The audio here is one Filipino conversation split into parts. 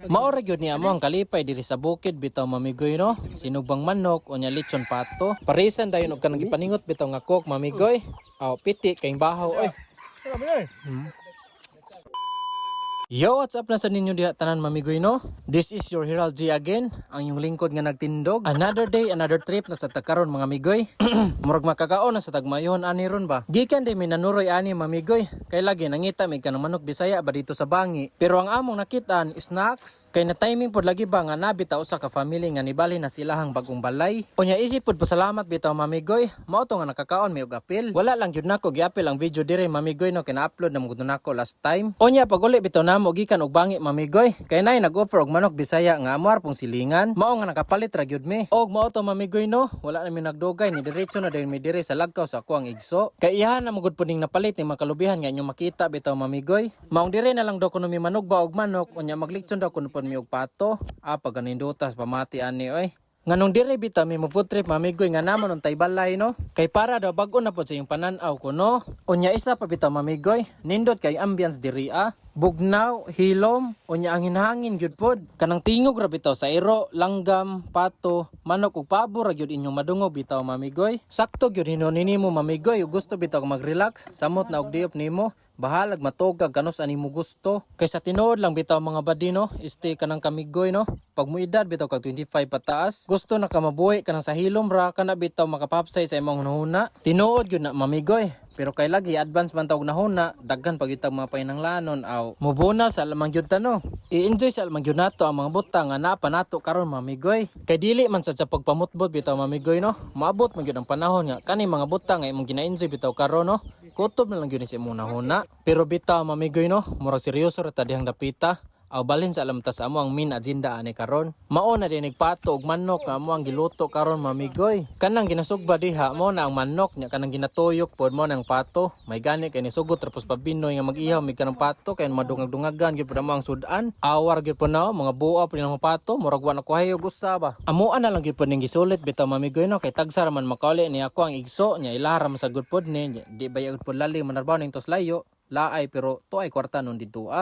Maora gyud ni amo ang kalipay diri sa bukid bitaw mamigoy no. Sinugbang manok o nya lechon pato. Parisan dayon og kanang gipaningot bitaw nga cook mamigoy. Aw piti kay bahaw oy. Yo, what's up na sa ninyo diha tanan mamigoy no? This is your Herald G again, ang yung lingkod nga nagtindog. Another day, another trip na sa tagkaron mga migoy. Murag makakaon na sa tagmayon ani ron ba? Gikan di minanuroy ani mamigoy. Kay lagi nangita mig kanang manok Bisaya ba dito sa Bangi. Pero ang among nakitaan snacks kay na timing pod lagi ba nga nabitaw sa ka family nga nibali na silahang bagong balay. Unya isip pod pasalamat bitaw mamigoy. Mao to nga nakakaon mi og apil. Wala lang jud nako giapil ang video dire mamigoy no kina-upload na mugud nako last time. Unya pag uli bitaw mo gikan og Bangi mamigoy kay nay nag-offer og manok Bisaya nga amuar pong silingan mao nga nakapalit ra gyud mi og mao to mamigoy no wala na mi nagdugay ni diretso na din mi dire sa lagkaw sa ako ang igso kay iya na magud puning napalit ni makalubihan nga inyo makita bitaw mamigoy maong dire na lang daw kuno mi manugba og manok unya maglekson daw kuno pud mi og pato pag ganindutas pamati ani oy. Nganong dire bitaw mi mo food trip mamigoy nga namon untay balay no kay para daw bag-o na pod sa yung panan-aw ko no unya isa pa bitaw mamigoy nindot kay ambience diri bugnaw, hilom, unya ang hinahangin gyud pod. Kanang tingog ra bitaw sa iro, langgam, pato, manok ug pabo ra gyud inyong madungog bitaw mamigoy. Sakto gyud hinuon nimo mamigoy ug gusto bitaw mag-relax, samot na og diop nimo. Bahalag matugag kanos ani mo gusto. Kay sa tinuod lang bitaw mga badi no, stay kanang kamigoy no. Pag mo edad bitaw kag 25 pataas, gusto na ka mabuhi kanang sa hilom ra kana bitaw makapapsay sa imong hunahuna. Tinuod gyud na mamigoy. Pero kay lagi advance man tawag nahuna, daghan pag itag mga painanglanon aw mubunal sa alamang gyud tano. I-enjoy sa alamang gyud nato ang mga butang nga naa pa nato karon mamigoy. Kay dili man sa pagpamutbot bitaw mamigoy no. Maabot man gyud ang panahon nga kani mga butang nga imong gina-enjoy bitaw karon no. Kutob na lang gyud sa imong nahuna. Pero bitaw mamigoy no, murag seryoso ra ta dihang dapita. Aw balhin sa alam ta sa amo ang main agenda ani karon. Mao na din nagpato og manok nga amo ang giluto karon mamigoy. Kanang ginasugba diha mo na ang manok nya kanang ginatuyok pod mo nang pato. May gani kay ni sugot tapos pabinoy nga mag-ihaw mig kanang pato kay madungag-dungagan gyud pod mo ang sudan. Awar gyud pod na mga buo pod ng pato murag wa na kuhayo gusaba. Amuan na lang gyud pod ning gisulit bitaw mamigoy no kay tagsa ra man makauli ni ako ang igso nya ilahara man sa good pod ni di bayag pod lali manarbaw ning tos layo. Laay pero to ay kwarta nun dito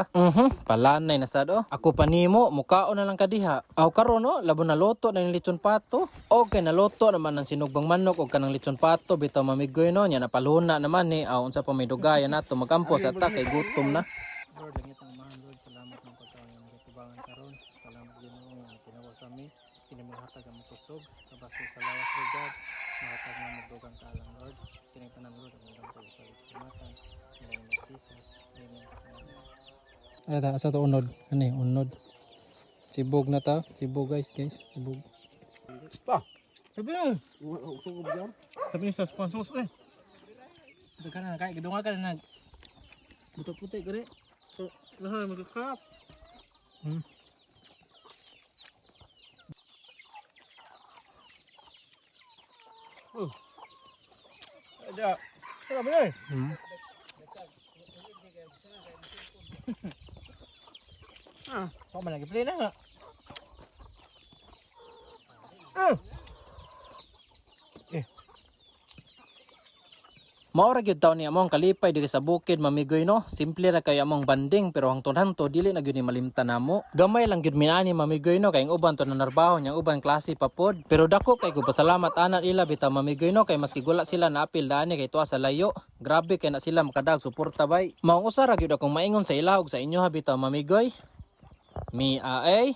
palanay na sad ako panimo mukaon na lang kadiha aw karon no labo na loto na yung lechon pato okay na loto naman ang sinugbang manok og kanang lechon pato bitaw mamigoy no nya napaluna naman ni aw unsa pa may dugayan nato magampo sa ta kay gutom na. Lord langit ang mahal Lord salamat ng pagkaon ng katubangan karon salamat Ginoo nga tinawa sa mi kinamahatag ang kusog kabaso sa lawas Lord God mahatag na magdugang kalang Lord kinahanglan Lord ang udang ko sa kamatan. Ada asa to unod ani unod sibog na ta sibog guys sibog pa sabi na usog jam sabi sa sponsors ito ka na kay gidunga ka na buto puti gere so nasa magkakap ada sabi na kok malah lagi play na nga. Maura gyud taw ni among kalipay diri sa bukid mamigoy no. Simple ra kay among banding pero hangtod-hangtod dili na gyud ni malimtan namo. Gamay lang gyud minani mamigoy no kay ang uban to nanarbaho nya uban klase pa pod. Pero dako kay ko pasalamat anan ila bitaw mamigoy no kay maski gula sila na apil dani kay tuwa sa layo. Grabe kay na sila makadag suporta bay. Maong usa ra gyud akong maingon sa ila ug sa inyo ha bitaw mamigoy. Mi ay